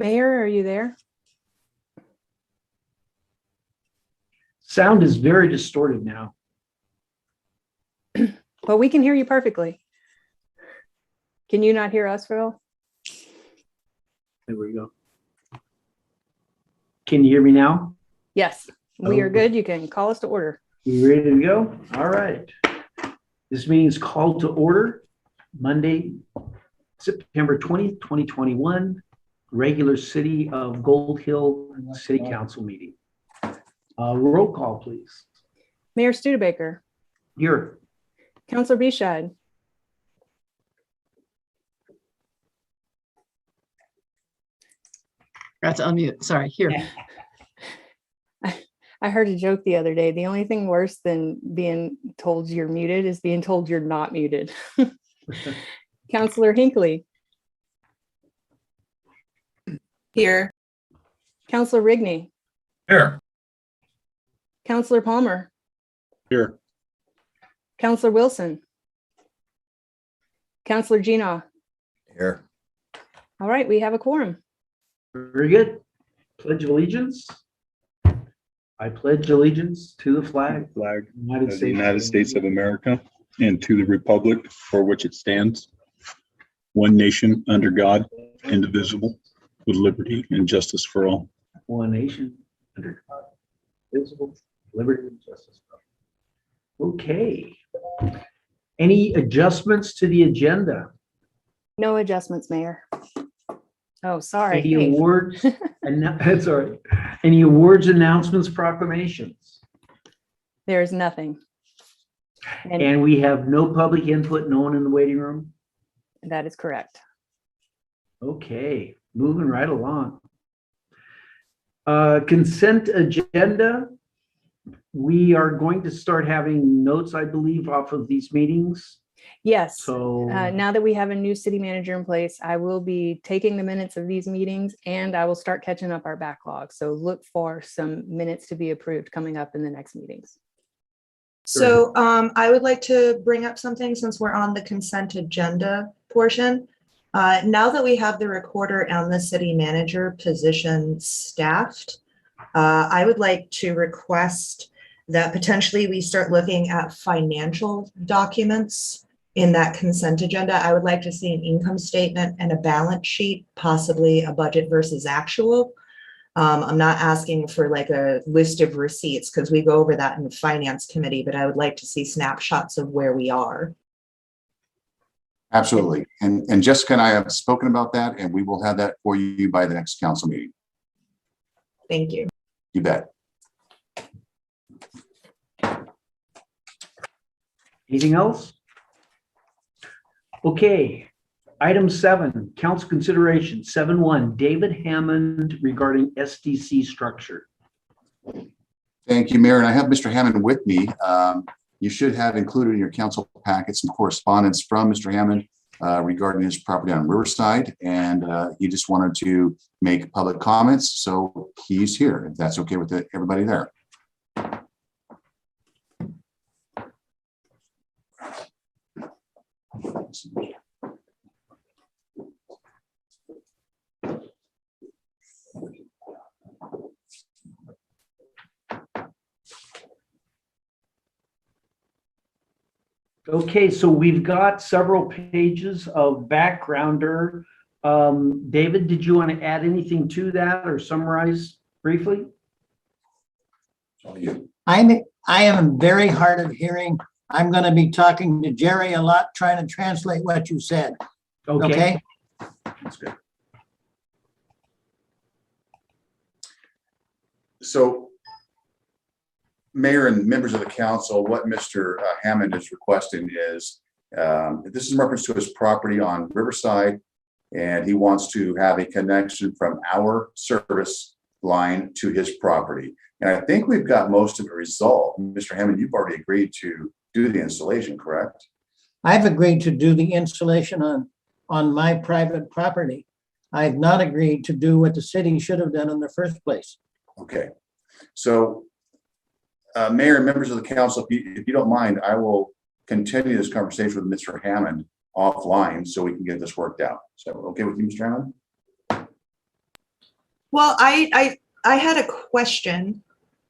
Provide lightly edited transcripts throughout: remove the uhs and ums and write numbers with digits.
Mayor, are you there? Sound is very distorted now. Well, we can hear you perfectly. Can you not hear us, Phil? There we go. Can you hear me now? Yes, we are good. You can call us to order. You ready to go? All right. This meeting is called to order Monday, September 20th, 2021, regular City of Gold Hill City Council meeting. Roll call, please. Mayor Studebaker. Here. Councilor Bieshad. Forgot to unmute. Sorry, here. I heard a joke the other day. The only thing worse than being told you're muted is being told you're not muted. Councilor Hinckley. Here. Councilor Rigney. Here. Councilor Palmer. Here. Councilor Wilson. Councilor Gina. Here. All right, we have a quorum. Very good. Pledge of allegiance. I pledge allegiance to the flag Flag of the United States of America and to the republic for which it stands, one nation under God, indivisible, with liberty and justice for all. One nation under God, visible, liberty and justice. Okay. Any adjustments to the agenda? No adjustments, Mayor. Oh, sorry. Any Hey. awards? That's all right. Any awards, announcements, proclamations? There is nothing. And we have no public input, no one in the waiting room? That is correct. Okay, moving right along. Consent agenda. We are going to start having notes, I believe, off of these meetings. Yes. So Now that we have a new city manager in place, I will be taking the minutes of these meetings and I will start catching up our backlog. So look for some minutes to be approved coming up in the next meetings. So I would like to bring up something since we're on the consent agenda portion. Now that we have the recorder and the city manager position staffed, I would like to request that potentially we start looking at financial documents in that consent agenda. I would like to see an income statement and a balance sheet, possibly a budget versus actual. I'm not asking for like a list of receipts because we go over that in the finance committee, but I would like to see snapshots of where we are. Absolutely. And Jessica and I have spoken about that, and we will have that for you by the next council meeting. Thank you. You bet. anything else? Okay, item 7, council consideration, 7.1, David Hammond regarding SDC structure. Thank you, Mayor. And I have Mr. Hammond with me. You should have included in your council packet some correspondence from Mr. Hammond regarding his property on Riverside. And he just wanted to make public comments. So he's here, if that's okay with everybody there. Okay, so we've got several pages of backgrounder. David, did you want to add anything to that or summarize briefly? I am very hard of hearing. I'm going to be talking to Jerry a lot, trying to translate what you said. Okay? That's good. So, Mayor and members of the council, what Mr. Hammond is requesting is, this is in reference to his property on Riverside, and he wants to have a connection from our service line to his property. And I think we've got most of it resolved. Mr. Hammond, you've already agreed to do the installation, correct? I've agreed to do the installation on my private property. I've not agreed to do what the city should have done in the first place. Okay. So, Mayor and members of the council, if you don't mind, I will continue this conversation with Mr. Hammond offline so we can get this worked out. So, okay with you, Mr. Hammond? Well, I had a question,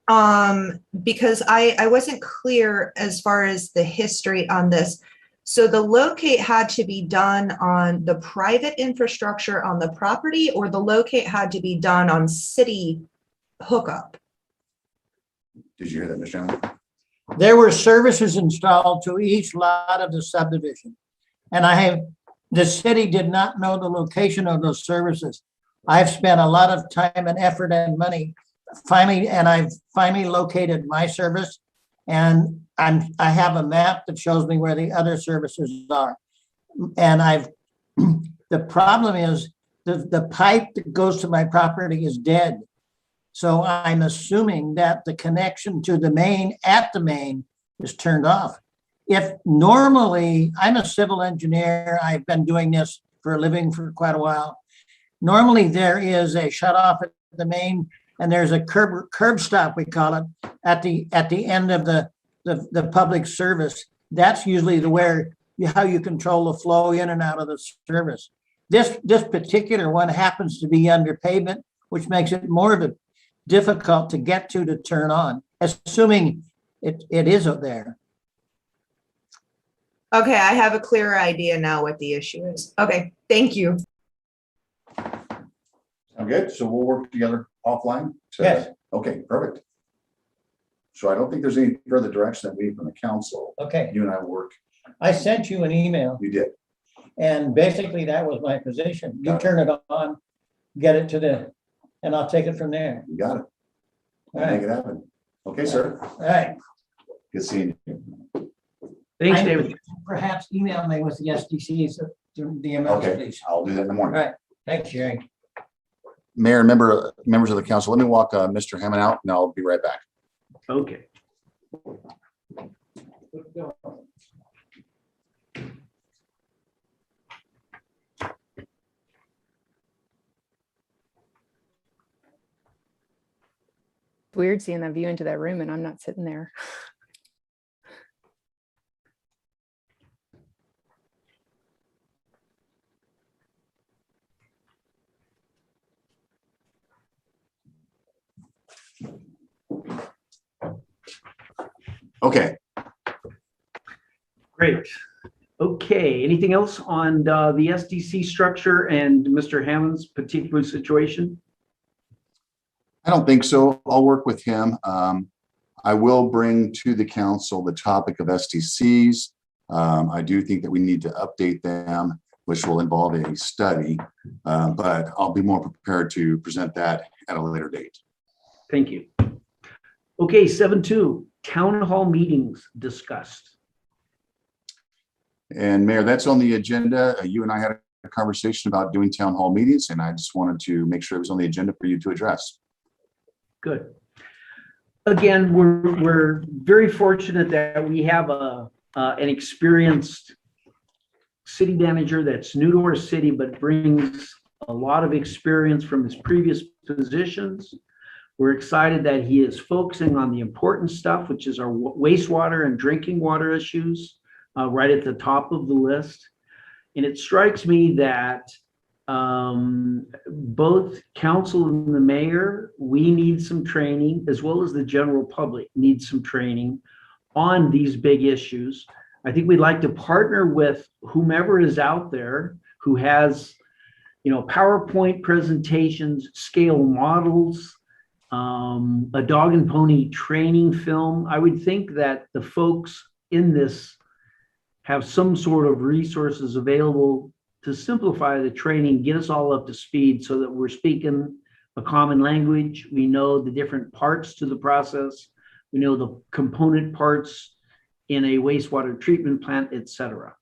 because I wasn't clear as far as the history on this. So the locate had to be done on the private infrastructure on the property, or the locate had to be done on city hookup? Did you hear that, Mr. Allen? There were services installed to each lot of the subdivision. And the city did not know the location of those services. I've spent a lot of time and effort and money I've finally located my service. And I have a map that shows me where the other services are. And the problem is the pipe that goes to my property is dead. So I'm assuming that the connection to the main at the main is turned off. If normally, I'm a civil engineer, I've been doing this for a living for quite a while. Normally there is a shut off at the main and there's a curb stop, we call it, at the end of the public service. That's usually how you control the flow in and out of the service. This particular one happens to be under pavement, which makes it more difficult to get to turn on, assuming it is up there. Okay, I have a clearer idea now what the issue is. Okay, thank you. Sound good? So we'll work together offline? Yes. Okay, perfect. So I don't think there's any further direction that we need from the council. Okay, You and I will work. I sent you an email You did. and basically that was my position. You Got it. turn it on, get it and I'll take it from there. You got it. All Make right, it happen. Okay, sir. all right. Good seeing you. Thanks, David. Perhaps email me with the SDCs, the amounts, Okay, please. I'll do that in the All morning. right, thanks, Jerry. Mayor and members of the council, let me walk Mr. Hammond out and I'll be right back. Okay. Weird seeing that view into that room and I'm not sitting there. Okay, Great. Okay, anything else on the SDC structure and Mr. Hammond's particular situation? I don't think so. I'll work with him. I will bring to the council the topic of STCs. I do think that we need to update them, which will involve a study, but I'll be more prepared to present that at a later date. Thank you. Okay, 7.2, town hall meetings discussed. And Mayor, that's on the agenda. You and I had a conversation about doing town hall meetings, and I just wanted to make sure it was on the agenda for you to address. Good. Again, we're very fortunate that we have an experienced city manager that's new to our city, but brings a lot of experience from his previous positions. We're excited that he is focusing on the important stuff, which is our wastewater and drinking water issues, right at the top of the list. And it strikes me that both council and the mayor, we need some training, as well as the general public needs some training on these big issues. I think we'd like to partner with whomever is out there who has, PowerPoint presentations, scale models, a dog and pony training film. I would think that the folks in this have some sort of resources available to simplify the training, get us all up to speed so that we're speaking a common language. We know the different parts to the process. We know the component parts in a wastewater treatment plant, et cetera.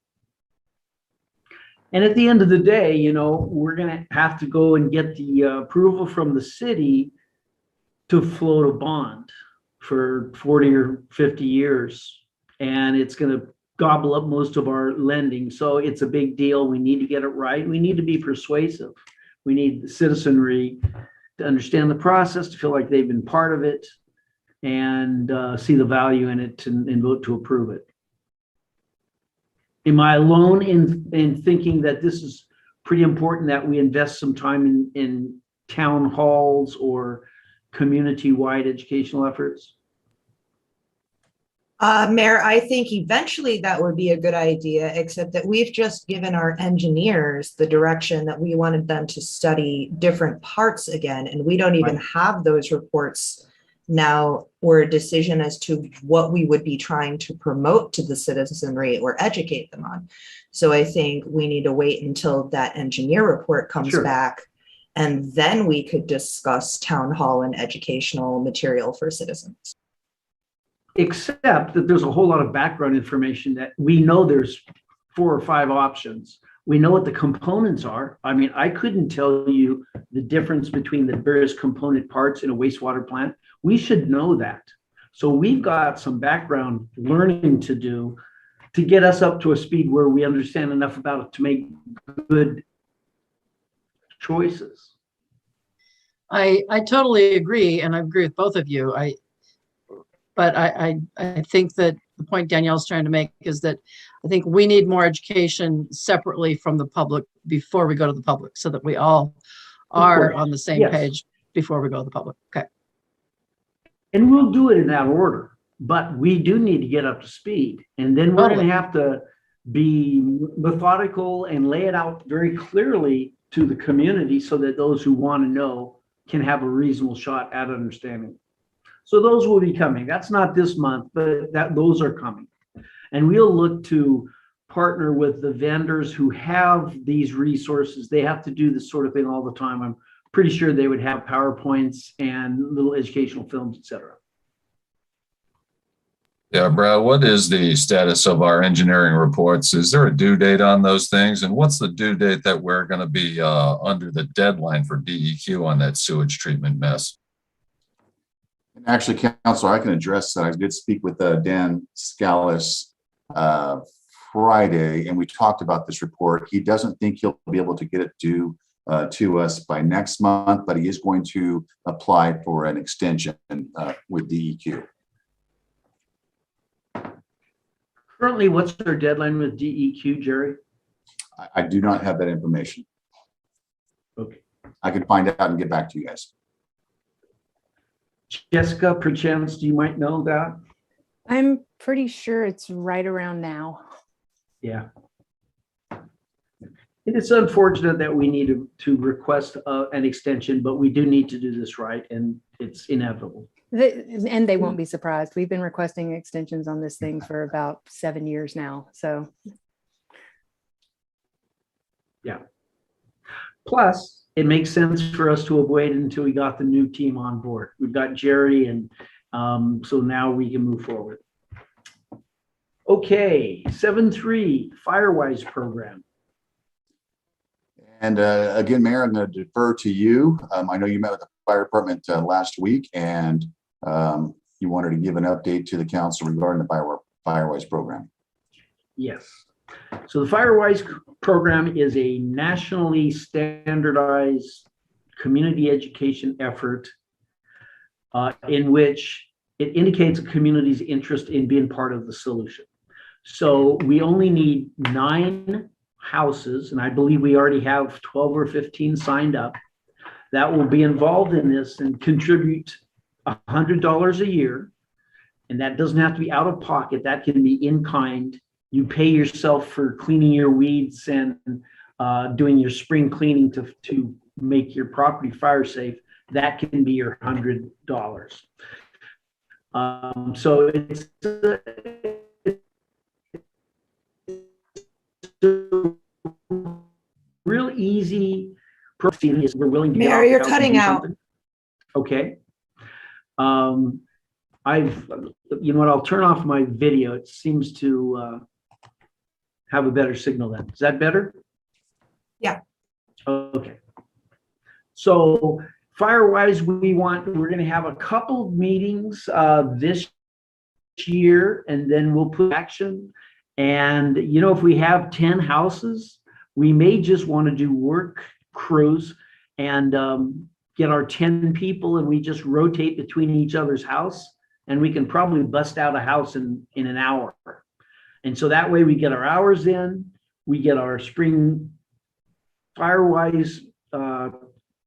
And at the end of the day, we're going to have to go and get the approval from the city to float a bond for 40 or 50 years. And it's going to gobble up most of our lending. So it's a big deal. We need to get it right. We need to be persuasive. We need the citizenry to understand the process, to feel like they've been part of it, and see the value in it and vote to approve it. Am I alone in thinking that this is pretty important, that we invest some time in town halls or community-wide educational efforts? Mayor, I think eventually that would be a good idea, except that we've just given our engineers the direction that we wanted them to study different parts again, and we don't even Right. have those reports now or a decision as to what we would be trying to promote to the citizenry or educate them on. So I think we need to wait until that engineer report comes Sure. back, and then we could discuss town hall and educational material for citizens. Except that there's a whole lot of background information that we know there's 4 or 5 options. We know what the components are. I mean, I couldn't tell you the difference between the various component parts in a wastewater plant. We should know that. So we've got some background learning to do to get us up to a speed where we understand enough about it to make good choices. I totally agree, and I agree with both of you. But I think that the point Danielle's trying to make is that I think we need more education separately from the public before we go to the public, so that we all are course. on the same Yes. page before we go to the public. Okay. And we'll do it in that order, but we do need to get up to speed. And then we're going Totally. to have to be methodical and lay it out very clearly to the community so that those who want to know can have a reasonable shot at understanding. So those will be coming. That's not this month, but those are coming. And we'll look to partner with the vendors who have these resources. They have to do this sort of thing all the time. I'm pretty sure they would have PowerPoints and little educational films, et cetera. Yeah, Brad, what is the status of our engineering reports? Is there a due date on those things? And what's the due date that we're going to be under the deadline for DEQ on that sewage treatment mess? Actually, Counselor, I can address that. I did speak with Dan Scalise Friday, and we talked about this report. He doesn't think he'll be able to get it due to us by next month, but he is going to apply for an extension with DEQ. Currently, what's our deadline with DEQ, Jerry? I do not have that information. Okay. I can find out and get back to you guys. Jessica, perchance, you might know that? I'm pretty sure it's right around now. Yeah. It is unfortunate that we need to request an extension, but we do need to do this right, and it's inevitable. And they won't be surprised. We've been requesting extensions on this thing for about 7 years now. So Yeah. Plus, it makes sense for us to wait until we got the new team on board. We've got Jerry, and so now we can move forward. Okay, 7.3 Firewise Program. And again, Mayor, I'm going to defer to you. I know you met with the fire department last week, and you wanted to give an update to the council regarding the Firewise program. Yes. So the Firewise program is a nationally standardized community education effort in which it indicates a community's interest in being part of the solution. So we only need 9 houses, and I believe we already have 12 or 15 signed up, that will be involved in this and contribute $100 a year. And that doesn't have to be out of pocket. That can be in kind. You pay yourself for cleaning your weeds and doing your spring cleaning to make your property fire safe. That can be your $100. So it's real easy. Is we're willing to get Mayor, off the you're house and cutting do out. something. Okay. You know what, I'll turn off my video. It seems to have a better signal then. Is that better? Yeah. Okay. So Firewise, we're going to have a couple of meetings this year, and then we'll put action. And, you know, if we have 10 houses, we may just want to do work crews and get our 10 people, and we just rotate between each other's house, and we can probably bust out a house in an hour. And so that way we get our hours in, we get our spring Firewise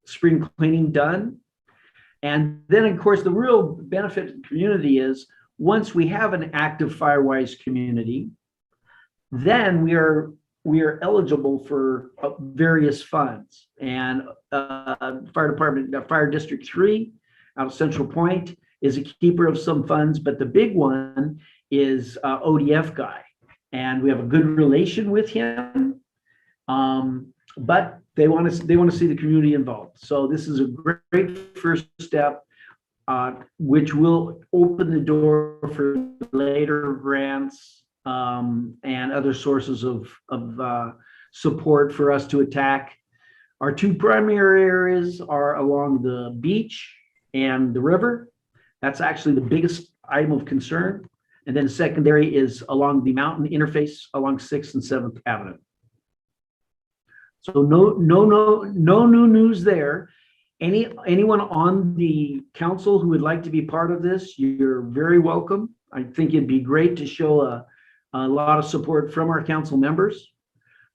spring cleaning done. And then, of course, the real benefit to the community is once we have an active Firewise community, then we are eligible for various funds. And fire department, fire district 3 out of Central Point is a keeper of some funds, but the big one is ODF guy. And we have a good relation with him. But they want to see the community involved. So this is a great first step, which will open the door for later grants and other sources of support for us to attack. Our two primary areas are along the beach and the river. That's actually the biggest item of concern. And then secondary is along the mountain interface along 6th and 7th Avenue. So no new news there. Anyone on the council who would like to be part of this, you're very welcome. I think it'd be great to show a lot of support from our council members.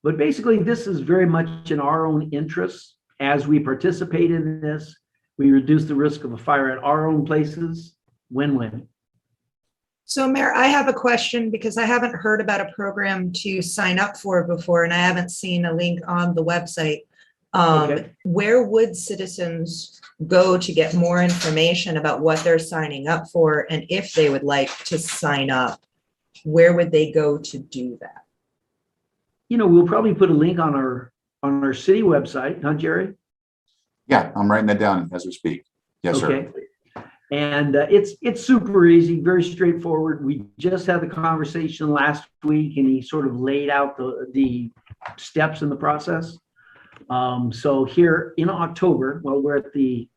But basically, this is very much in our own interests. As we participate in this, we reduce the risk of a fire at our own places. Win-win. So Mayor, I have a question because I haven't heard about a program to sign up for before, and I haven't seen a link on the website. Okay. Where would citizens go to get more information about what they're signing up for? And if they would like to sign up, where would they go to do that? We'll probably put a link on our city website, huh, Jerry? Yeah, I'm writing that down as we speak. Yes, sir. Okay. And it's super easy, very straightforward. We just had the conversation last week, and he sort of laid out the steps in the process. So here in October, well, we're the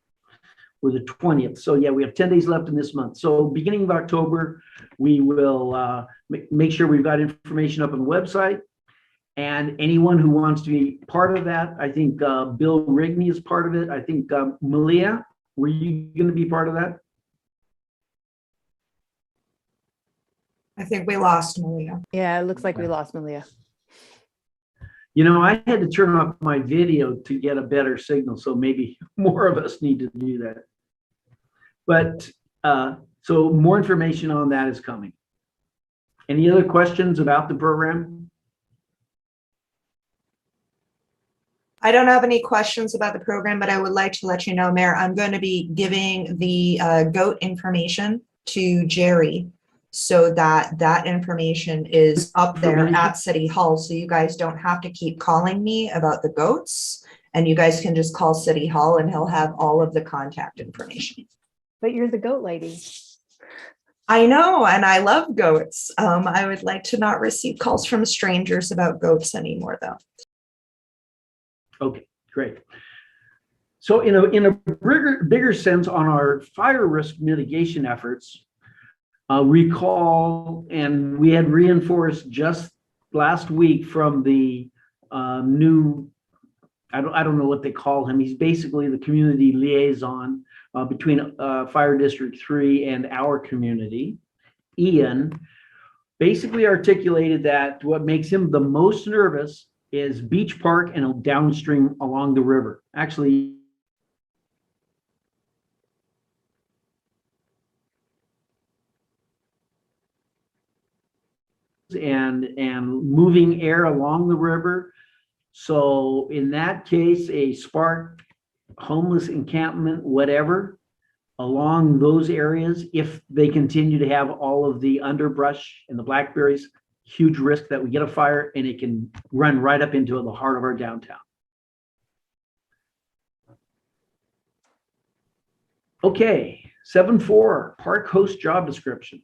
20th. So yeah, we have 10 days left in this month. So beginning of October, we will make sure we've got information up on the website. And anyone who wants to be part of that, I think Bill Rigney is part of it. I think Malia, were you going to be part of that? I think we lost Malia. Yeah, it looks like we lost Malia. I had to turn off my video to get a better signal, so maybe more of us need to do that. But so more information on that is coming. Any other questions about the program? I don't have any questions about the program, but I would like to let you know, Mayor, I'm going to be giving the goat information to Jerry so that that information is up there at City Hall. So you guys don't have to keep calling me about the goats, and you guys can just call City Hall and he'll have all of the contact information. But you're the goat lady. I know, and I love goats. I would like to not receive calls from strangers about goats anymore, though. Okay, great. So in a bigger sense on our fire risk mitigation efforts, recall, and we had reinforced just last week from the new, I don't know what they call him. He's basically the community liaison between Fire District 3 and our community. Ian basically articulated that what makes him the most nervous is Beach Park and downstream along the river. Actually, and moving air along the river. So in that case, a spark, homeless encampment, whatever, along those areas, if they continue to have all of the underbrush and the blackberries, huge risk that we get a fire and it can run right up into the heart of our downtown. Okay, 7.4, park host job description.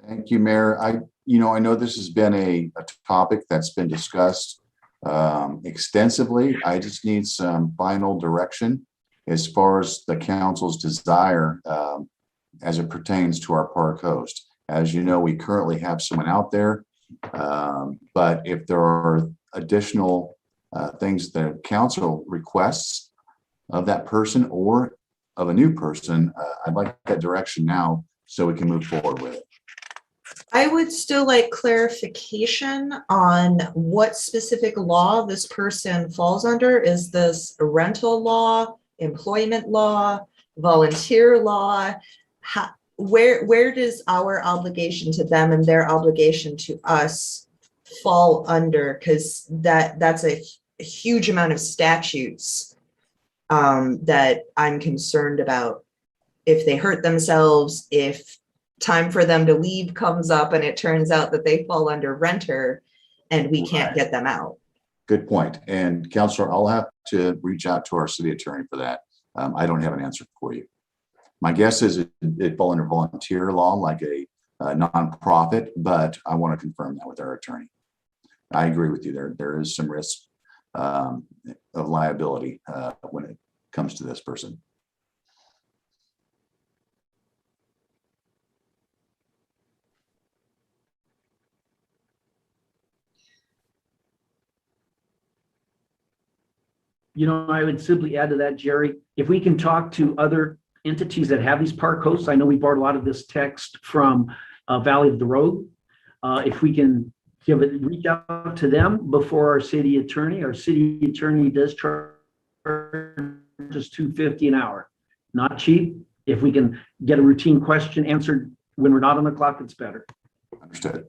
Thank you, Mayor. I know this has been a topic that's been discussed extensively. I just need some final direction as far as the council's desire as it pertains to our park host. As you know, we currently have someone out there, but if there are additional things that council requests of that person or of a new person, I'd like that direction now so we can move forward with it. I would still like clarification on what specific law this person falls under. Is this a rental law, employment law, volunteer law? Where does our obligation to them and their obligation to us fall under? Because that's a huge amount of statutes that I'm concerned about. If they hurt themselves, if time for them to leave comes up and it turns out that they fall under renter and we can't get them out. Good point. And Counselor, I'll have to reach out to our city attorney for that. I don't have an answer for you. My guess is it fall under volunteer law, like a nonprofit, but I want to confirm that with our attorney. I agree with you. There is some risk of liability when it comes to this person. You know, I would simply add to that, Jerry, if we can talk to other entities that have these park hosts, I know we borrowed a lot of this text from Valley of the Road. If we can reach out to them before our city attorney does charge just $2.50 an hour. Not cheap. If we can get a routine question answered when we're not on the clock, it's better. Understood.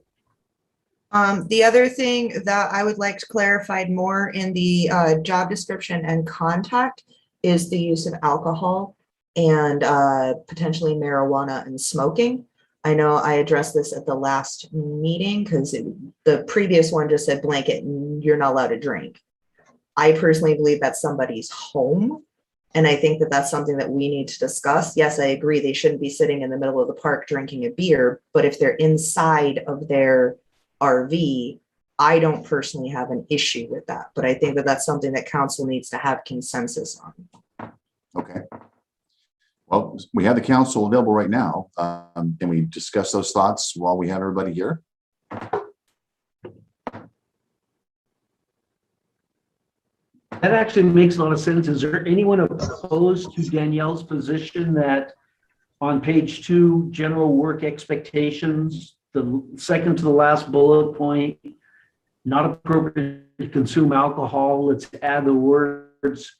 The other thing that I would like to clarify more in the job description and contact is the use of alcohol and potentially marijuana and smoking. I know I addressed this at the last meeting because the previous one just said blanket and you're not allowed to drink. I personally believe that's somebody's home. And I think that that's something that we need to discuss. Yes, I agree. They shouldn't be sitting in the middle of the park drinking a beer, but if they're inside of their RV, I don't personally have an issue with that, but I think that that's something that council needs to have consensus on. Okay. Well, we have the council available right now. Can we discuss those thoughts while we have everybody here? That actually makes a lot of sense. Is there anyone opposed to Danielle's position that on page 2, general work expectations, the second to the last bullet point, not appropriate to consume alcohol, let's add the words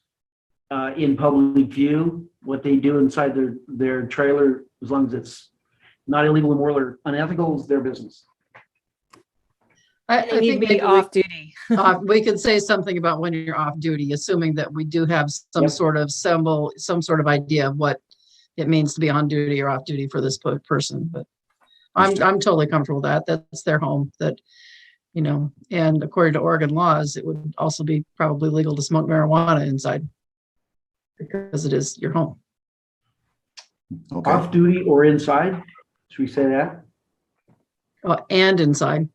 in public view, what they do inside their trailer, as long as it's not illegal, immoral, or unethical, is their business. I They need think to be maybe off duty. we could say something about when you're off duty, assuming that we do have some Yep. sort of symbol, some sort of idea of what it means to be on duty or off duty for this person. But I'm totally comfortable with that. That's their home. That, you know, and according to Oregon laws, it would also be probably legal to smoke marijuana inside because it is your home. Okay. Off duty or inside? Should we say that? And inside.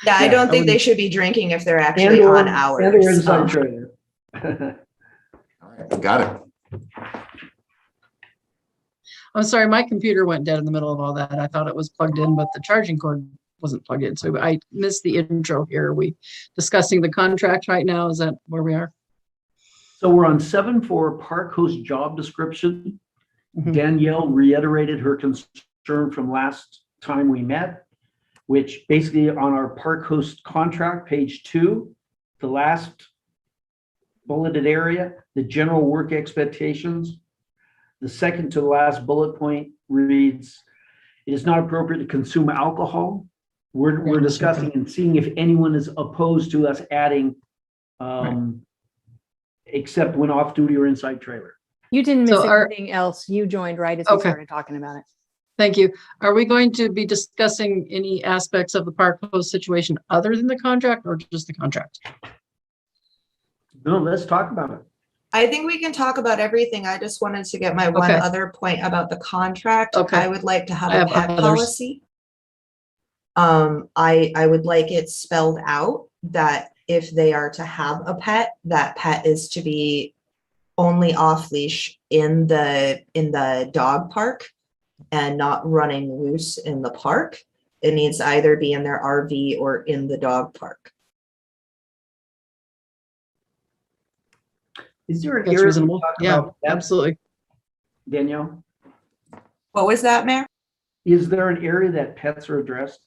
Yeah, I Yeah, don't I think they wouldn't- should be drinking if they're actually on hours. And or inside trailer. All right. Got it. I'm sorry, my computer went dead in the middle of all that. I thought it was plugged in, but the charging cord wasn't plugged in. So I missed the intro here. Are we discussing the contract right now? Is that where we are? So we're on 7.4 park host job description. Mhm. Danielle reiterated her concern from last time we met, which basically on our park host contract, page 2, the last bulleted area, the general work expectations. The second to the last bullet point reads, it is not appropriate to consume alcohol. We're discussing and seeing if anyone is opposed to us adding except when off duty or inside trailer. You didn't miss So anything else. You joined right as we Okay. started talking about it. Thank you. Are we going to be discussing any aspects of the park host situation other than the contract or just the contract? No, let's talk about it. I think we can talk about everything. I just wanted to get my one Okay. other point about the contract. Okay. I would like to have I a have pet others. policy. I would like it spelled out that if they are to have a pet, that pet is to be only off leash in the dog park and not running loose in the park. It needs to either be in their RV or in the dog park. Is there an That's area to reasonable. talk Yeah, about that, absolutely. Danielle? What was that, Mayor? Is there an area that pets are addressed?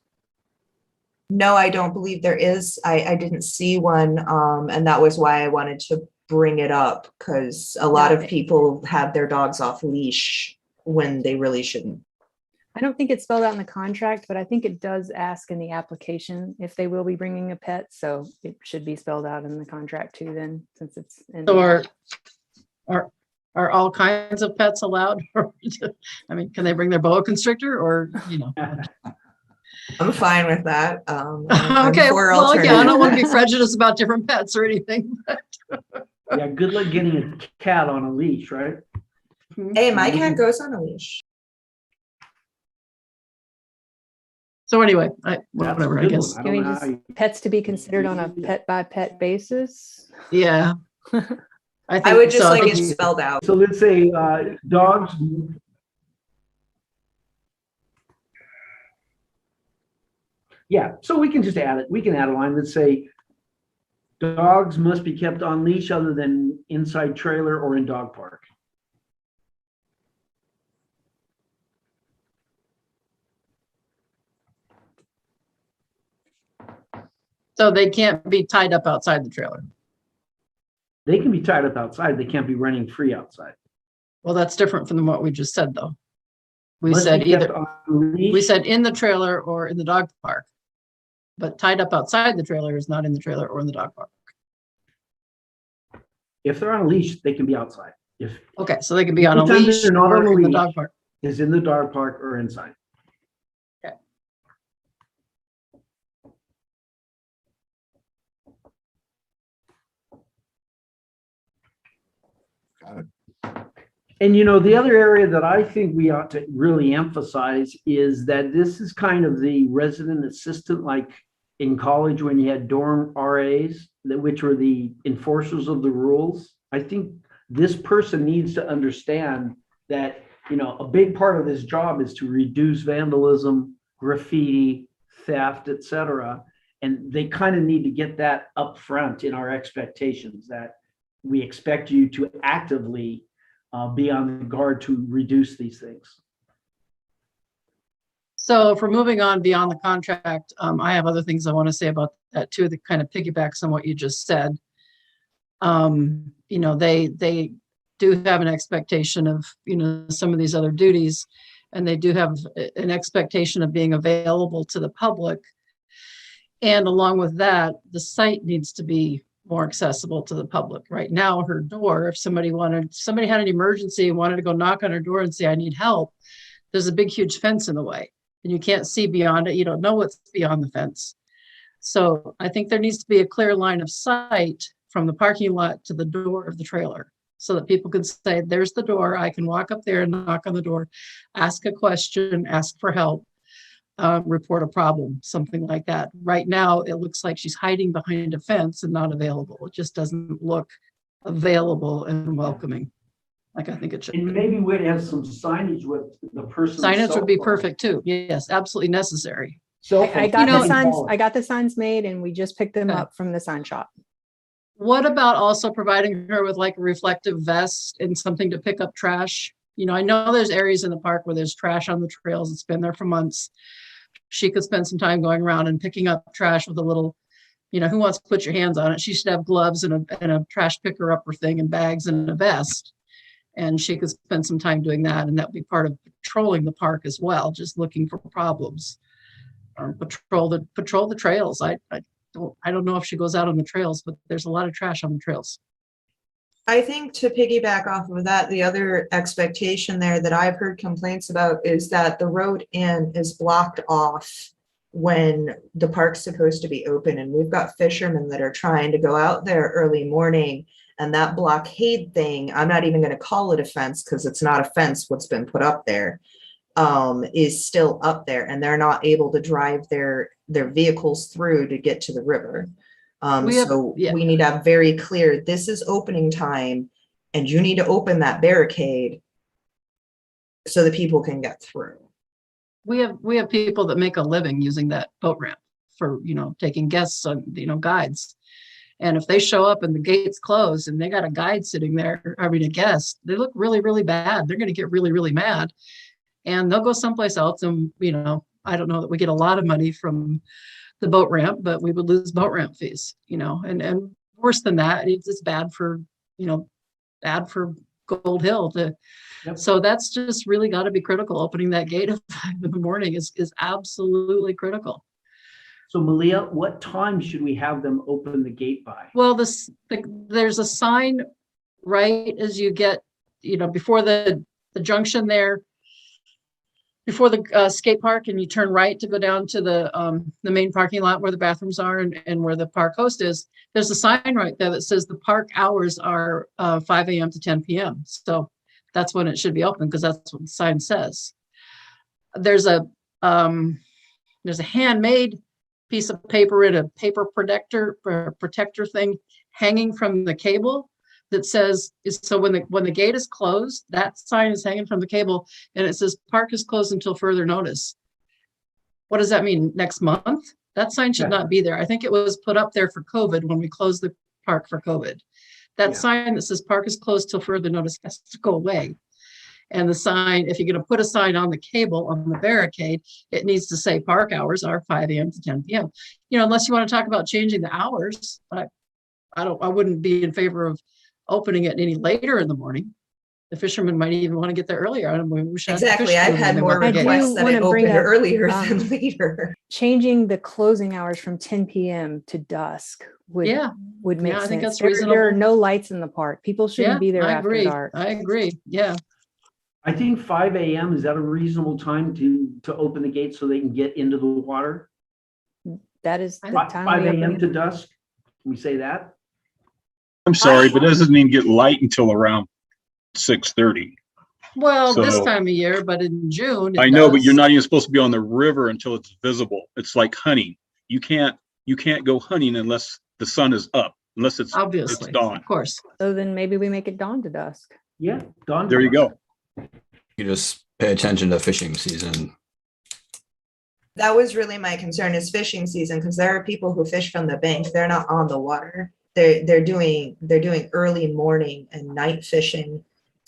No, I don't believe there is. I didn't see one, and that was why I wanted to bring it up, because a lot of people have their dogs off leash when they really shouldn't. I don't think it's spelled out in the contract, but I think it does ask in the application if they will be bringing a pet. So it should be spelled out in the contract too then, since it's in. So are all kinds of pets allowed? I mean, can they bring their boa constrictor or, you know? I'm fine with that. I'm Okay, for well, yeah, I don't want to be alternative. prejudiced about different pets or anything. Yeah, good luck getting a cat on a leash, right? Hey, my cat goes on a leash. So anyway, That's a whatever, I good guess. one. I Can we don't know just how you- pets to be considered on a pet by pet basis? Yeah. I would just so. I like think it you- spelled out. So let's say dogs. Yeah, so we can just add it. We can add a line that say dogs must be kept on leash other than inside trailer or in dog park. So they can't be tied up outside the trailer. They can be tied up outside. They can't be running free outside. Well, that's different from what we just said, though. We Must said be kept either, on leash. we said in the trailer or in the dog park. But tied up outside the trailer is not in the trailer or in the dog park. If they're on a leash, they can be outside. If Okay, so they can be on a Anytime leash they're not or on a in the leash. dog park. it's in the dog park or inside. Got it. And you know, the other area that I think we ought to really emphasize is that this is kind of the resident assistant, like in college when you had dorm RAs, which were the enforcers of the rules. I think this person needs to understand that, you know, a big part of this job is to reduce vandalism, graffiti, theft, etc. And they kind of need to get that up front in our expectations, that we expect you to actively be on the guard to reduce these things. So if we're moving on beyond the contract, I have other things I want to say about that too, that kind of piggybacks on what you just said. You know, they do have an expectation of, you know, some of these other duties, and they do have an expectation of being available to the public. And along with that, the site needs to be more accessible to the public. Right now, her door, if somebody had an emergency and wanted to go knock on her door and say, I need help, there's a big, huge fence in the way and you can't see beyond it. You don't know what's beyond the fence. So I think there needs to be a clear line of sight from the parking lot to the door of the trailer so that people can say, there's the door. I can walk up there and knock on the door, ask a question, ask for help. Report a problem, something like that. Right now, it looks like she's hiding behind a fence and not available. It just doesn't look available and welcoming, like I think it should. And maybe we'd have some signage with the person's Signage cell would be phone. perfect too. Yes, absolutely necessary. Cell I phone. got You know- the signs. I got the signs made, and we just picked them Okay. up from the sign shop. What about also providing her with like a reflective vest and something to pick up trash? You know, I know there's areas in the park where there's trash on the trails. It's been there for months. She could spend some time going around and picking up trash with a little, you know, who wants to put your hands on it? She should have gloves and a trash picker upper thing and bags and a vest. And she could spend some time doing that. And that would be part of patrolling the park as well, just looking for problems. Patrol the trails. I don't know if she goes out on the trails, but there's a lot of trash on the trails. I think to piggyback off of that, the other expectation there that I've heard complaints about is that the road in is blocked off when the park's supposed to be open. And we've got fishermen that are trying to go out there early morning, and that blockade thing, I'm not even going to call it a fence because it's not a fence, what's been put up there, is still up there, and they're not able to drive their vehicles through to get to the river. We need to have very clear, this is opening time and you need to open that barricade so that people can get through. We have people that make a living using that boat ramp for, you know, taking guests on, you know, guides. And if they show up and the gate's closed and they got a guide sitting there, I mean, a guest, they look really, really bad. They're going to get really, really mad. and they'll go someplace else. And, you know, I don't know that we get a lot of money from the boat ramp, but we would lose boat ramp fees, you know, and worse than that, it's bad for, you know, bad for Gold Hill to, Yep. so that's just really got to be critical. Opening that gate at 5 in the morning is absolutely critical. So Malia, what time should we have them open the gate by? Well, there's a sign right as you get, you know, before the junction there, before the skate park, and you turn right to go down to the main parking lot where the bathrooms are and where the park host is. There's a sign right there that says the park hours are 5 a.m. to 10 p.m. So that's when it should be open, because that's what the sign says. There's a handmade piece of paper in a paper protector thing hanging from the cable that says, so when the gate is closed, that sign is hanging from the cable and it says park is closed until further notice. What does that mean? Next month? That sign should not be there. I think it was put up there for COVID when we closed the park for COVID. That sign that says park is closed till further notice has to go away. And the sign, if you're going to put a sign on the cable on the barricade, it needs to say park hours are 5 a.m. to 10 p.m. You know, unless you want to talk about changing the hours, I wouldn't be in favor of opening it any later in the morning. The fishermen might even want to get there earlier. I don't know, we should Exactly. I've had more requests that it opened earlier than later. Changing the closing hours from 10 p.m. to dusk would make sense. I think that's There reasonable. are no lights in the park. People shouldn't be there after dark. I agree. Yeah. I think 5 a.m. is that a reasonable time to open the gate so they can get into the water? That is the time. 5 a.m. to dusk. Can we say that? I'm sorry, but it doesn't even get light until around 6:30. Well, this So- time of year, but in June. I know, but you're not even supposed to be on the river until it's visible. It's like hunting. You can't go hunting unless the sun is up, unless it's Obviously, dawn. of course. So then maybe we make it dawn to dusk. Yeah, dawn. There you go. You just pay attention to fishing season. That was really my concern, is fishing season, because there are people who fish from the bank. They're not on the water. They're doing early morning and night fishing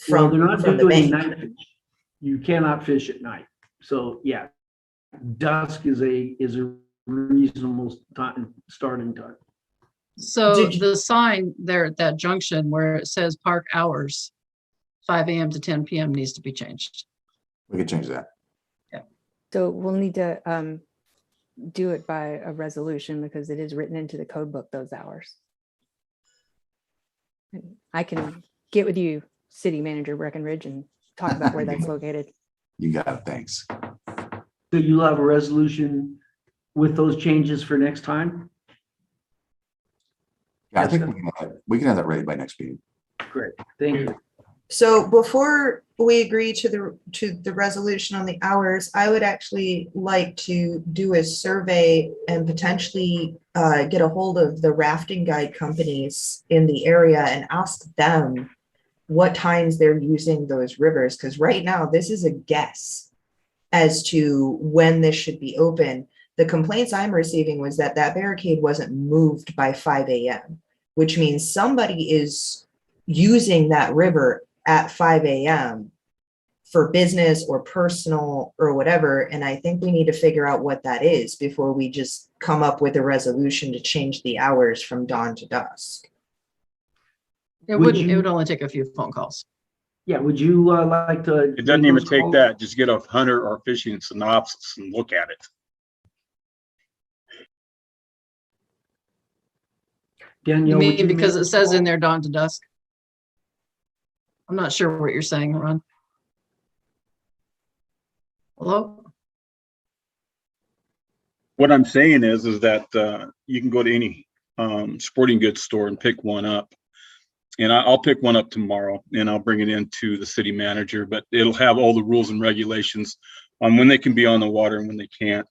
Well, from, they're not from the doing bank. night fish. You cannot fish at night. So yeah, dusk is a reasonable time, starting time. So Did you- the sign there at that junction where it says park hours, 5 a.m. to 10 p.m. needs to be changed. We could change that. So we'll need to do it by a resolution because it is written into the code book, those hours. And I can get with you, City Manager Breckenridge, and talk about where that's located. You got it. Thanks. So you'll have a resolution with those changes for next time? Yeah, I Yes, think sir. we can have that ready by next meeting. Great, thank you. So before we agree to the resolution on the hours, I would actually like to do a survey and potentially get a hold of the rafting guide companies in the area and ask them what times they're using those rivers. Because right now, this is a guess as to when this should be open. The complaints I'm receiving was that barricade wasn't moved by 5 a.m., which means somebody is using that river at 5 a.m. for business or personal or whatever. And I think we need to figure out what that is before we just come up with a resolution to change the hours from dawn to dusk. It Would wouldn't, it you- would only take a few phone calls. Yeah, would you like to? It doesn't make even those take calls? that. Just get a hunter or fishing synopsis and look at it. Danielle, You would mean because make it says those in there dawn to dusk? I'm not sure what you're saying, Ron. Hello? What I'm saying is that you can go to any sporting goods store and pick one up. And I'll pick one up tomorrow and I'll bring it into the city manager, but it'll have all the rules and regulations on when they can be on the water and when they can't.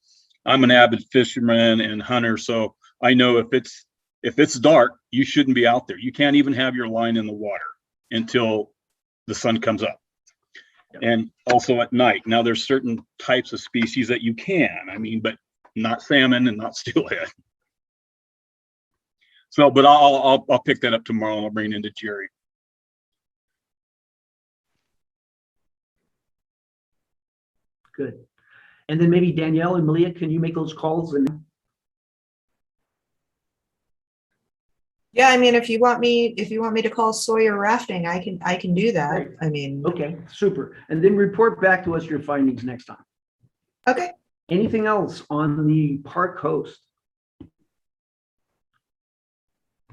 I'm an avid fisherman and hunter, so I know if it's dark, you shouldn't be out there. You can't even have your line in the water until the sun comes up. And also at night. Now there's certain types of species that you can, but not salmon and not steelhead. So, but I'll pick that up tomorrow and I'll bring it into Jerry. good. And then maybe Danielle and Malia, can you make those calls? And Yeah, I mean, if you want me to call Sawyer Rafting, I can do that. Great. I mean, okay, super. And then report back to us your findings next time. okay. Anything else on the park host?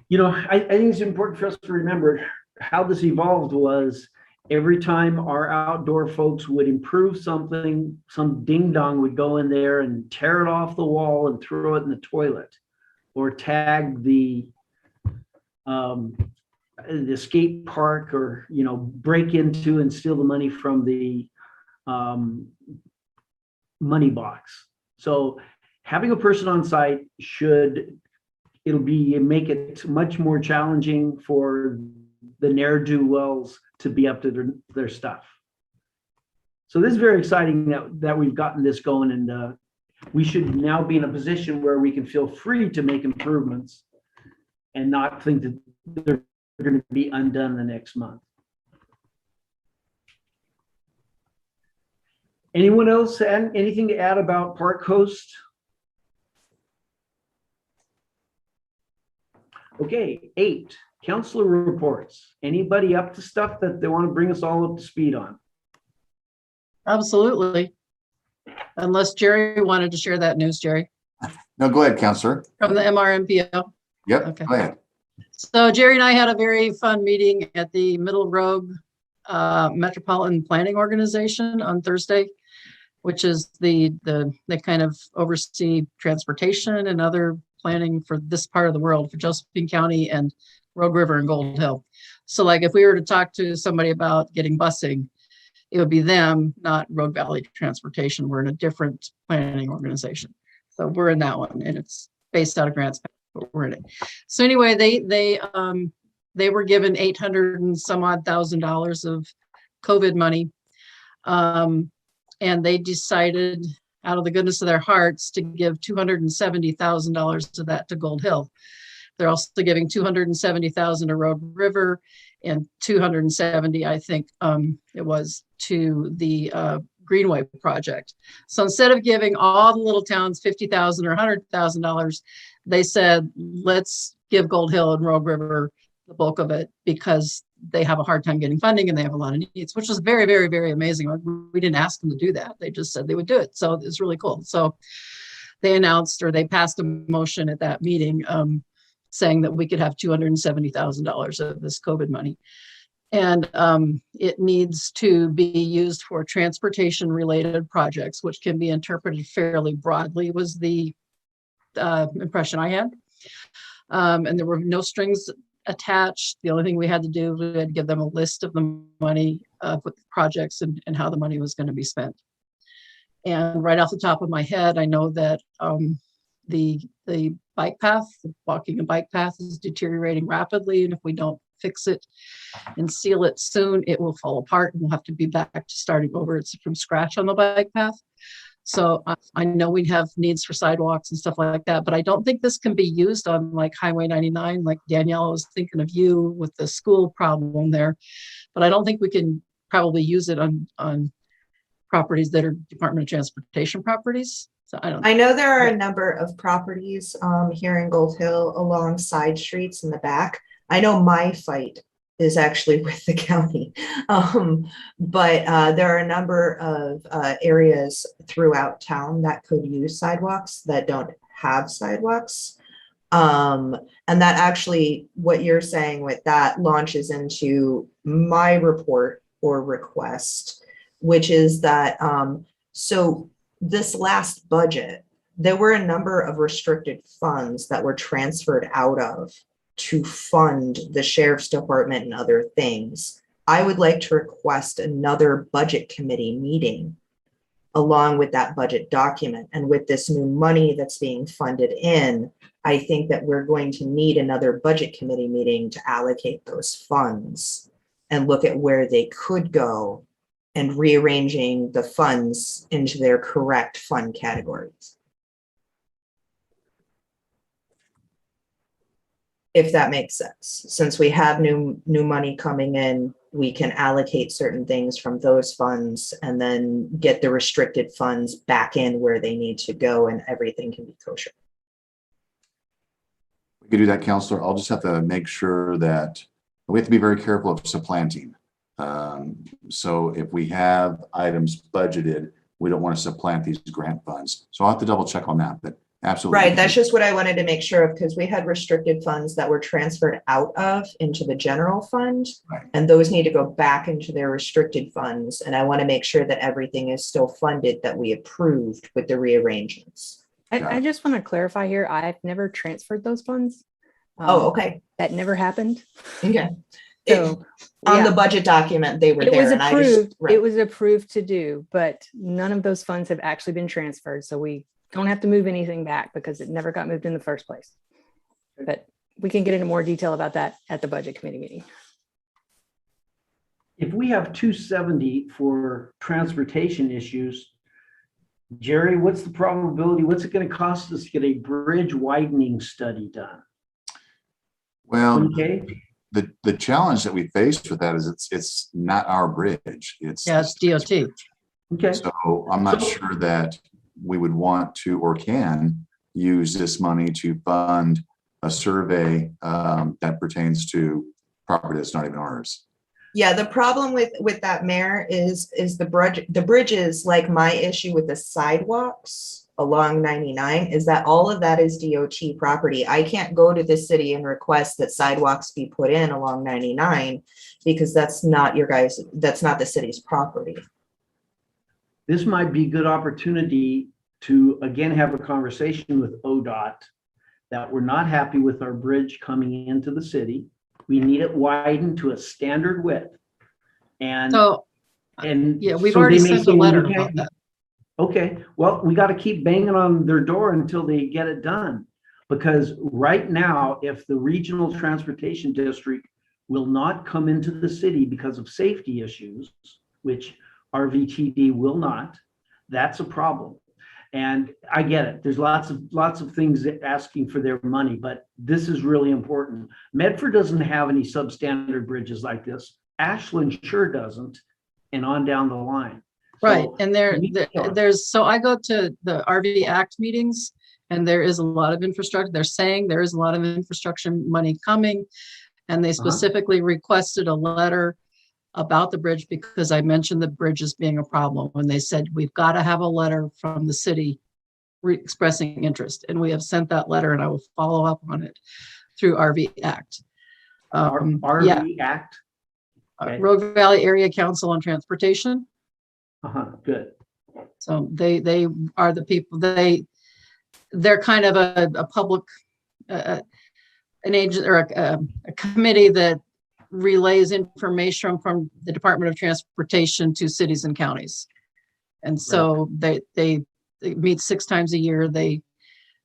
You know, I think it's important for us to remember how this evolved was every time our outdoor folks would improve something, some ding dong would go in there and tear it off the wall and throw it in the toilet, or tag the skate park, or, you know, break into and steal the money from the money box. So having a person on site make it much more challenging for the ne'er-do-wells to be up to their stuff. So this is very exciting that we've gotten this going, and we should now be in a position where we can feel free to make improvements and not think that they're going to be undone the next month. Anyone else anything to add about Park Host? Okay, 8, counselor reports. Anybody up to stuff that they want to bring us all up to speed on? Absolutely. Unless Jerry wanted to share that news, Jerry, No, go ahead, Counselor. from the MRMPO. Yep, Okay. go ahead. So Jerry and I had a very fun meeting at the Middle Rogue Metropolitan Planning Organization on Thursday, which is they kind of oversee transportation and other planning for this part of the world, for Josephine County and Rogue River and Gold Hill. So like if we were to talk to somebody about getting busing, it would be them, not Rogue Valley Transportation. We're in a different planning organization. So we're in that one, and it's based out of Grants, but we're in it. So anyway, they were given $800 and some odd thousand of COVID money. And they decided out of the goodness of their hearts to give $270,000 of that to Gold Hill. They're also giving $270,000 to Rogue River and $270,000, I think it was, to the Greenway project. So instead of giving all the little towns $50,000 or $100,000, they said, let's give Gold Hill and Rogue River the bulk of it, because they have a hard time getting funding and they have a lot of needs, which was very, very, very amazing. We didn't ask them to do that. They just said they would do it. So it's really cool. So they announced, or they passed a motion at that meeting saying that we could have $270,000 of this COVID money. And it needs to be used for transportation related projects, which can be interpreted fairly broadly, was the impression I had. And there were no strings attached. The only thing we had to do was we had to give them a list of the money with the projects and how the money was going to be spent. And right off the top of my head, I know that the bike path, the walking and bike path, is deteriorating rapidly. And if we don't fix it and seal it soon, it will fall apart and we'll have to be back to starting over from scratch on the bike path. So I know we have needs for sidewalks and stuff like that, but I don't think this can be used on like Highway 99. Like Danielle, I was thinking of you with the school problem there, but I don't think we can probably use it on properties that are Department of Transportation properties. So I know there are a number of properties here in Gold Hill along side streets in the back. I know my fight is actually with the county, but there are a number of areas throughout town that could use sidewalks that don't have sidewalks. And that actually, what you're saying with that launches into my report or request, which is that, so this last budget, there were a number of restricted funds that were transferred out of to fund the sheriff's department and other things. I would like to request another budget committee meeting along with that budget document. And with this new money that's being funded in, I think that we're going to need another budget committee meeting to allocate those funds and look at where they could go and rearranging the funds into their correct fund categories. If that makes sense, since we have new money coming in we can allocate certain things from those funds and then get the restricted funds back in where they need to go and everything can be kosher. We could do that, Counselor. I'll just have to make sure that we have to be very careful of supplanting. So if we have items budgeted, we don't want to supplant these grant funds. So I'll have to double check on that, but absolutely. Right, that's just what I wanted to make sure of, because we had restricted funds that were transferred out of into the general fund. Right. And those need to go back into their restricted funds. And I want to make sure that everything is still funded that we approved with the rearrangements. I just want to clarify here, I've never transferred those funds. Oh, okay. That never happened. Okay. So On yeah, the budget document, they were it there. was and I just- approved. right. It was approved to do, but none of those funds have actually been transferred. So we don't have to move anything back because it never got moved in the first place. But we can get into more detail about that at the budget committee meeting. If we have 270 for transportation issues, Jerry, what's the probability? What's it going to cost us to get a bridge widening study done? Well, Okay, the challenge that we faced with that is it's not our bridge. It's DOT. okay. So I'm not sure that we would want to or can use this money to fund a survey that pertains to property that's not even ours. Yeah, the problem with that, Mayor, is the bridge is like my issue with the sidewalks along 99 is that all of that is DOT property. I can't go to the city and request that sidewalks be put in along 99 because that's not that's not the city's property. This might be a good opportunity to again have a conversation with ODOT that we're not happy with our bridge coming into the city. We need it widened to a standard width. And Yeah, we've so already they may sent say, a well, letter you about can't- that. Okay, well, we got to keep banging on their door until they get it done. Because right now, if the regional transportation district will not come into the city because of safety issues, which RVTD will not, that's a problem. And I get it. There's lots of things asking for their money, but this is really important. Medford doesn't have any substandard bridges like this. Ashland sure doesn't, and on down the line. Right, So and so I go to the RV Act meetings and there is a lot of infrastructure. They're saying there is a lot of infrastructure money coming. And they specifically requested a letter about the bridge because I mentioned the bridge as being a problem. When they said, we've got to have a letter from the city expressing interest. And we have sent that letter and I will follow up on it through RV Act. RV Act? Okay. Rogue Valley Area Council on Transportation. Good. So they are the people, they're kind of a public, an agent or a committee that relays information from the Department of Transportation to cities and counties. And so they meet 6 times a year. They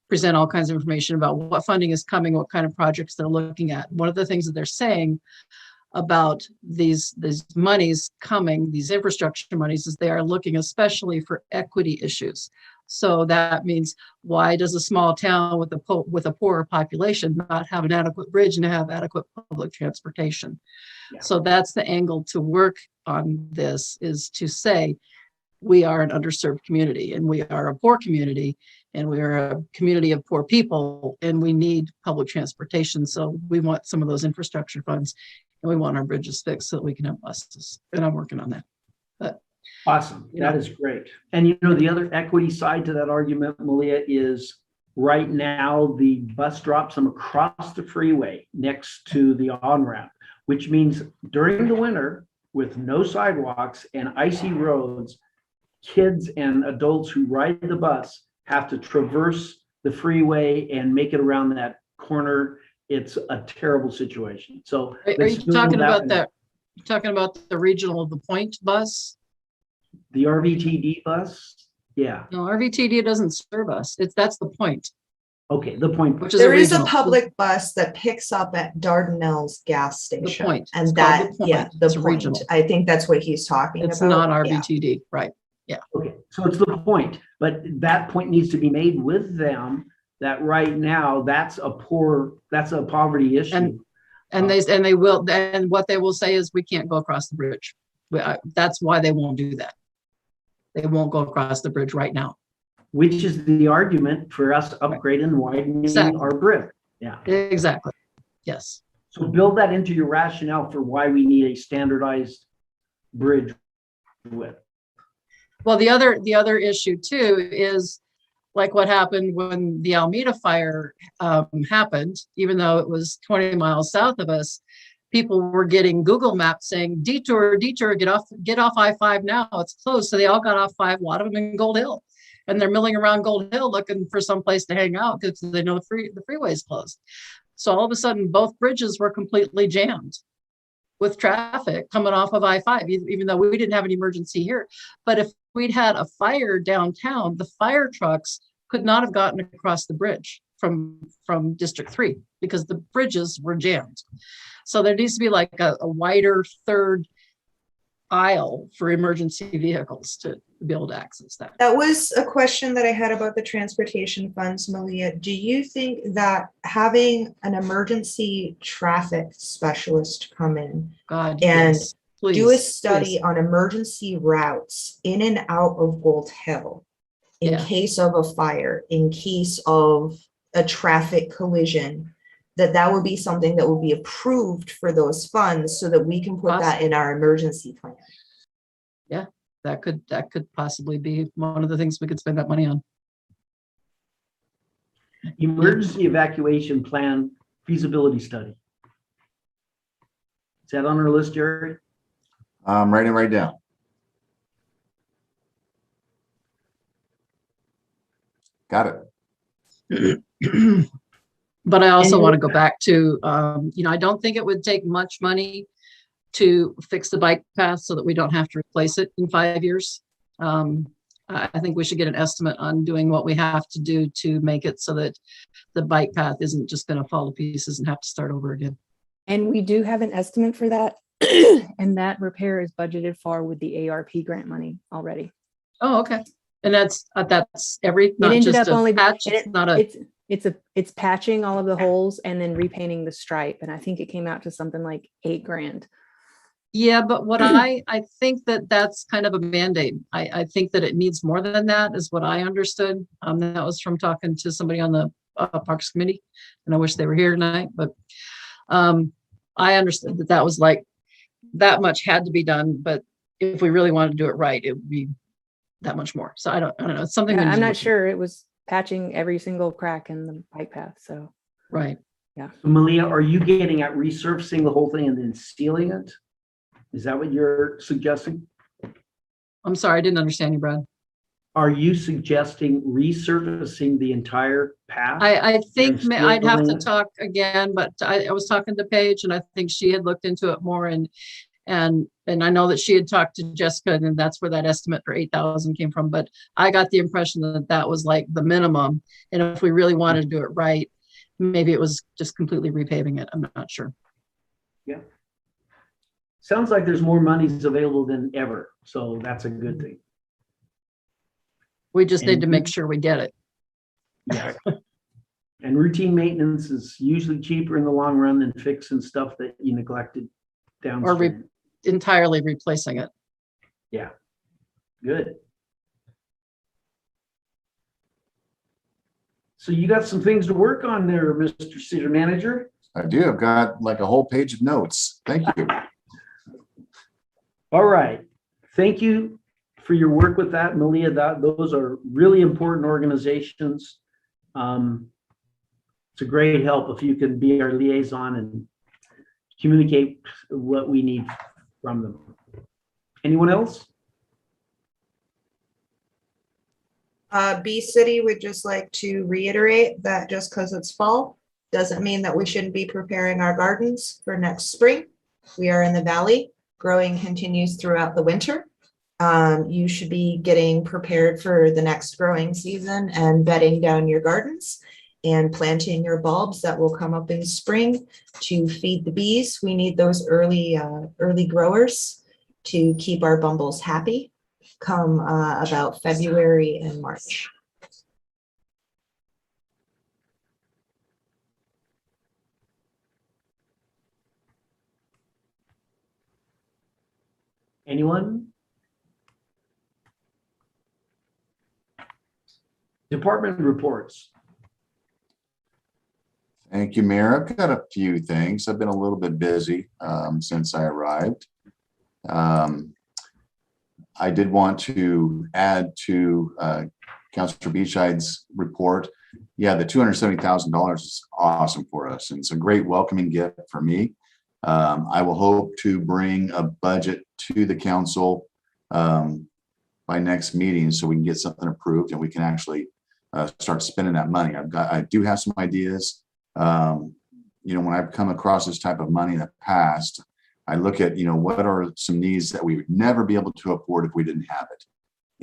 present all kinds of information about what funding is coming, what kind of projects they're looking at. One of the things that they're saying about these monies coming, these infrastructure monies, is they are looking especially for equity issues. So that means, why does a small town with a poorer population not have an adequate bridge and have adequate public transportation? Yeah. So that's the angle to work on this, is to say, we are an underserved community and we are a poor community and we are a community of poor people and we need public transportation. So we want some of those infrastructure funds and we want our bridges fixed so that we can have buses. And I'm working on that. But Awesome. That is great. And the other equity side to that argument, Malia, is right now the bus drops them across the freeway next to the on-ramp, which means during the winter with no sidewalks and icy roads, kids and adults who ride the bus have to traverse the freeway and make it around that corner. It's a terrible situation. So are you talking about that? You're talking about the regional, the Point bus? The RVTD bus? Yeah. No, RVTD doesn't serve us. That's the Point. Okay, the Point. Which is There is a regional. public bus that picks up at Dardanelle's gas station. Point. And It's called that, the Point. yeah, the It's Point. regional. I think that's what he's talking about. It's not Yeah. RVTD, right? Yeah. Okay, so it's the Point, but that point needs to be made with them that right now that's a poverty issue. And they will, and what they will say is we can't go across the bridge. That's why they won't do that. They won't go across the bridge right now. Which is the argument for us upgrading and widening Exactly. our bridge. Yeah. Exactly. Yes. So build that into your rationale for why we need a standardized bridge width. Well, the other issue too is like what happened when the Alameda fire happened, even though it was 20 miles south of us, people were getting Google Maps saying, detour, get off I-5 now, it's closed. So they all got off 5, a lot of them in Gold Hill. And they're milling around Gold Hill looking for some place to hang out because they know the freeway is closed. So all of a sudden, both bridges were completely jammed with traffic coming off of I-5, even though we didn't have an emergency here. But if we'd had a fire downtown, the fire trucks could not have gotten across the bridge from District 3 because the bridges were jammed. So there needs to be like a wider third aisle for emergency vehicles to be able to access that. That was a question that I had about the transportation funds, Malia. Do you think that having an emergency traffic specialist come in God, and yes, please, do a study please. on emergency routes in and out of Gold Hill in Yeah. case of a fire, in case of a traffic collision, that would be something that would be approved for those funds so that we can put that in our emergency plan? Yeah, that could possibly be one of the things we could spend that money on. Emergency evacuation plan feasibility study. Is that on our list, Jerry? I'm writing right down. Got it. But I also And want to go back to, I don't think it would take much money to fix the bike path so that we don't have to replace it in 5 years. I think we should get an estimate on doing what we have to do to make it so that the bike path isn't just going to fall to pieces and have to start over again. And we do have an estimate for that. And that repair is budgeted for with the ARP grant money already. Oh, okay. And that's every, not ended just up a only- patch, and it's not a, It's patching all of the holes and then repainting the stripe. And I think it came out to something like $8,000. yeah, but what I think that's kind of a Band-Aid. I think that it needs more than that is what I understood. That was from talking to somebody on the Parks Committee, and I wish they were here tonight, but I understood that was like, that much had to be done, but if we really wanted to do it right, it would be that much more. So I don't know. It's something. Yeah, I'm not sure. It was patching every single crack in the bike path. So, right. yeah. So Malia, are you getting at resurfacing the whole thing and then sealing it? Is that what you're suggesting? I'm sorry, I didn't understand you, Brad. Are you suggesting resurfacing the entire path? I think And I'd have to sealing it? talk again, but I was talking to Paige and I think she had looked into it more and I know that she had talked to Jessica and that's where that estimate for 8,000 came from. But I got the impression that that was like the minimum. And if we really wanted to do it right, maybe it was just completely repaving it. I'm not sure. Yeah. Sounds like there's more monies available than ever. So that's a good thing. We just need to And- make sure we get it. Yes. And routine maintenance is usually cheaper in the long run than fixing stuff that you neglected downstream. Entirely replacing it. Yeah, good. So you got some things to work on there, Mr. City Manager. I do. I've got like a whole page of notes. Thank you. All right. Thank you for your work with that, Malia. Those are really important organizations. It's a great help if you can be our liaison and communicate what we need from them. Anyone else? B City would just like to reiterate that just because it's fall doesn't mean that we shouldn't be preparing our gardens for next spring. We are in the valley. Growing continues throughout the winter. You should be getting prepared for the next growing season and bedding down your gardens and planting your bulbs that will come up in spring to feed the bees. We need those early growers to keep our bumbles happy come about February and March. Anyone? Department reports. Thank you, Mayor. I've got a few things. I've been a little bit busy since I arrived. I did want to add to Councilor Beechide's report. Yeah, the $270,000 is awesome for us, and it's a great welcoming gift for me. I will hope to bring a budget to the council by next meeting so we can get something approved and we can actually start spending that money. I do have some ideas. When I've come across this type of money in the past, I look at, what are some needs that we would never be able to afford if we didn't have it.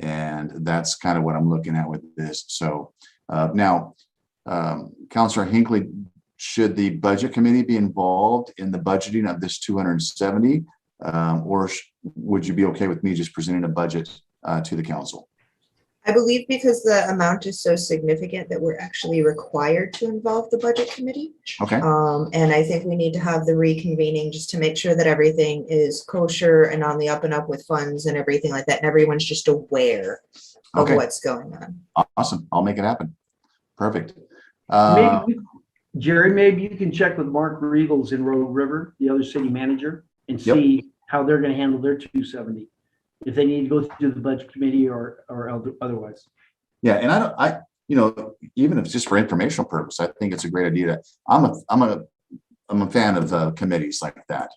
And that's kind of what I'm looking at with this. So now, Councilor Hinckley, should the budget committee be involved in the budgeting of this 270? Or would you be okay with me just presenting a budget to the council? I believe because the amount is so significant that we're actually required to involve the budget committee. Okay. And I think we need to have the reconvening just to make sure that everything is kosher and on the up and up with funds and everything like that. And everyone's just aware of Okay. what's going on. Awesome. I'll make it happen. Perfect. Jerry, maybe you can check with Mark Regals in Road River, the other city manager, and Yep. see how they're going to handle their 270. If they need to go through the budget committee or otherwise. Yeah, and even if it's just for informational purpose, I think it's a great idea. I'm a fan of committees like that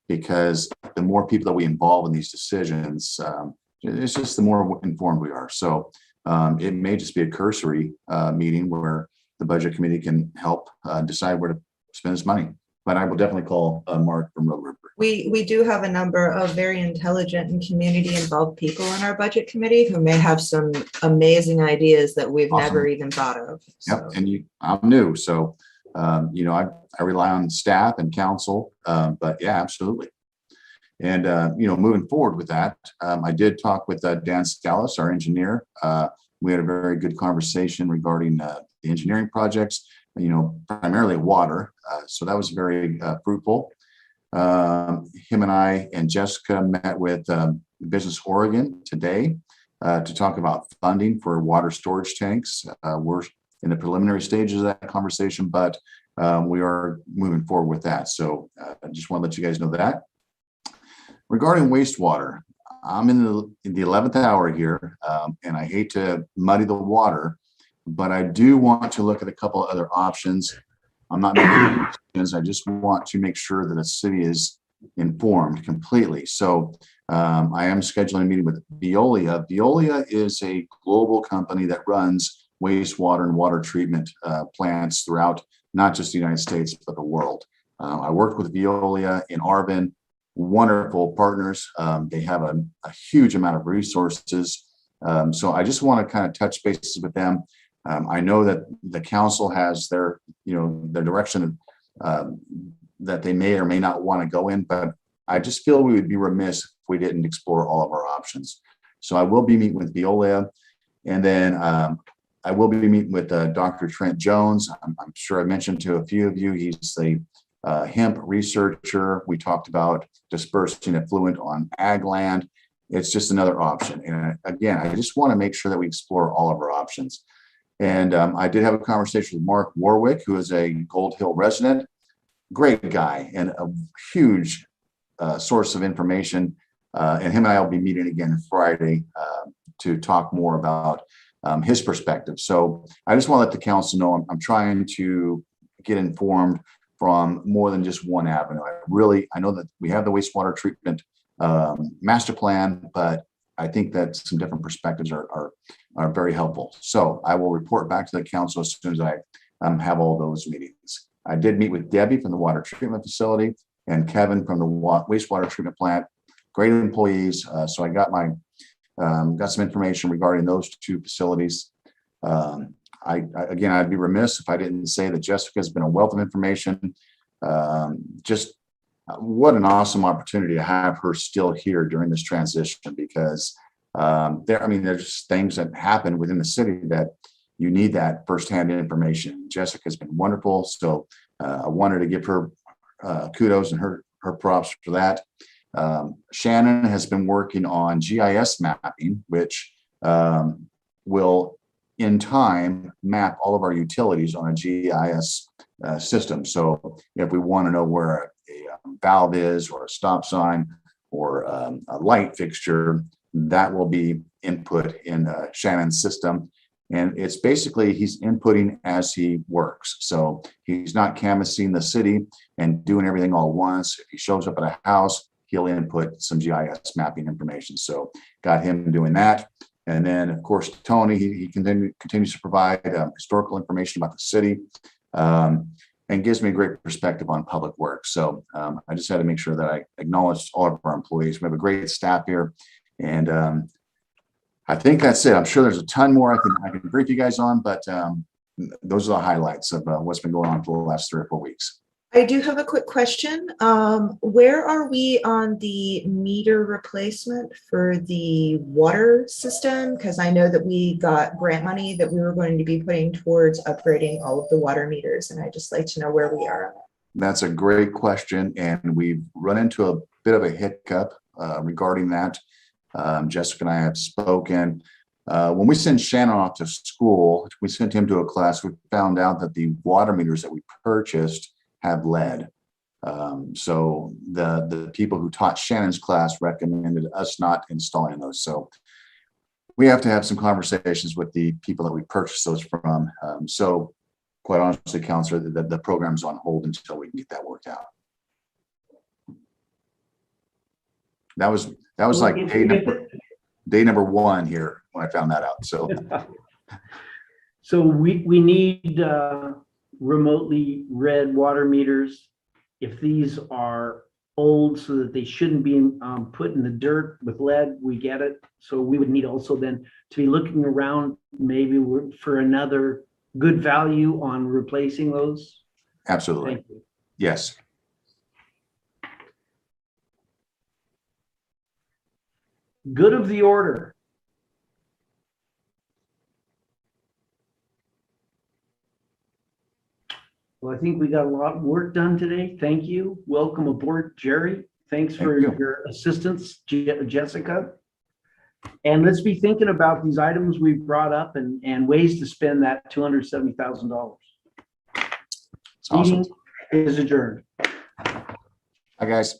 because the more people that we involve in these decisions, it's just the more informed we are. So it may just be a cursory meeting where the budget committee can help decide where to spend this money. But I will definitely call Mark from Road River. We do have a number of very intelligent and community involved people in our budget committee who may have some amazing ideas that we've Awesome. never even thought of. Yep, and I'm new, so I rely on staff and council, but yeah, absolutely. And moving forward with that, I did talk with Dan Scalise, our engineer. We had a very good conversation regarding the engineering projects, primarily water. So that was very fruitful. Him and I and Jessica met with Business Oregon today to talk about funding for water storage tanks. We're in the preliminary stages of that conversation, but we are moving forward with that. So I just want to let you guys know that. Regarding wastewater, I'm in the 11th hour here, and I hate to muddy the water, but I do want to look at a couple of other options. I'm not making decisions. I just want to make sure that the city is informed completely. So I am scheduling a meeting with Veolia. Veolia is a global company that runs wastewater and water treatment plants throughout not just the United States, but the world. I worked with Veolia in Arvin, wonderful partners. They have a huge amount of resources. So I just want to kind of touch bases with them. I know that the council has their direction that they may or may not want to go in, but I just feel we would be remiss if we didn't explore all of our options. So I will be meeting with Veolia, and then I will be meeting with Dr. Trent Jones. I'm sure I mentioned to a few of you, he's the hemp researcher. We talked about dispersing effluent on ag land. It's just another option. And again, I just want to make sure that we explore all of our options. And I did have a conversation with Mark Warwick, who is a Gold Hill resident, great guy and a huge source of information. And him and I will be meeting again Friday to talk more about his perspective. So I just want to let the council know I'm trying to get informed from more than just one avenue. I know that we have the wastewater treatment master plan, but I think that some different perspectives are very helpful. So I will report back to the council as soon as I have all those meetings. I did meet with Debbie from the water treatment facility and Kevin from the wastewater treatment plant. Great employees. So I got got some information regarding those two facilities. Again, I'd be remiss if I didn't say that Jessica has been a wealth of information. Just what an awesome opportunity to have her still here during this transition, because there's just things that happen within the city that you need that firsthand information. Jessica's been wonderful. So I wanted to give her kudos and her props for that. Shannon has been working on GIS mapping, which will in time map all of our utilities on a GIS system. So if we want to know where a valve is, or a stop sign, or a light fixture, that will be input in Shannon's system. And it's basically, he's inputting as he works. So he's not canvassing the city and doing everything all at once. If he shows up at a house, he'll input some GIS mapping information. So got him doing that. And then, of course, Tony, he continues to provide historical information about the city, and gives me a great perspective on public works. So I just had to make sure that I acknowledge all of our employees. We have a great staff here. And I think that's it. I'm sure there's a ton more I can brief you guys on, but those are the highlights of what's been going on for the last 3 or 4 weeks. I do have a quick question. Where are we on the meter replacement for the water system? Because I know that we got grant money that we were going to be putting towards upgrading all of the water meters, and I'd just like to know where we are on that. That's a great question, and we've run into a bit of a hiccup regarding that. Jessica and I have spoken. When we sent Shannon off to school, we sent him to a class, we found out that the water meters that we purchased have lead. So the people who taught Shannon's class recommended us not installing those. So we have to have some conversations with the people that we purchased those from. So quite honestly, Counselor, the program's on hold until we can get that worked out. That was like day number 1 here when I found that out. So So we need remotely read water meters. If these are old so that they shouldn't be put in the dirt with lead, we get it. So we would need also then to be looking around maybe for another good value on replacing those. absolutely. Thank you. Yes. Good of the order. Well, I think we got a lot of work done today. Thank you. Welcome aboard, Jerry. Thanks for Thank you. your assistance, Jessica. And let's be thinking about these items we've brought up and ways to spend that $270,000. It's awesome. Meeting is adjourned. Hi, guys.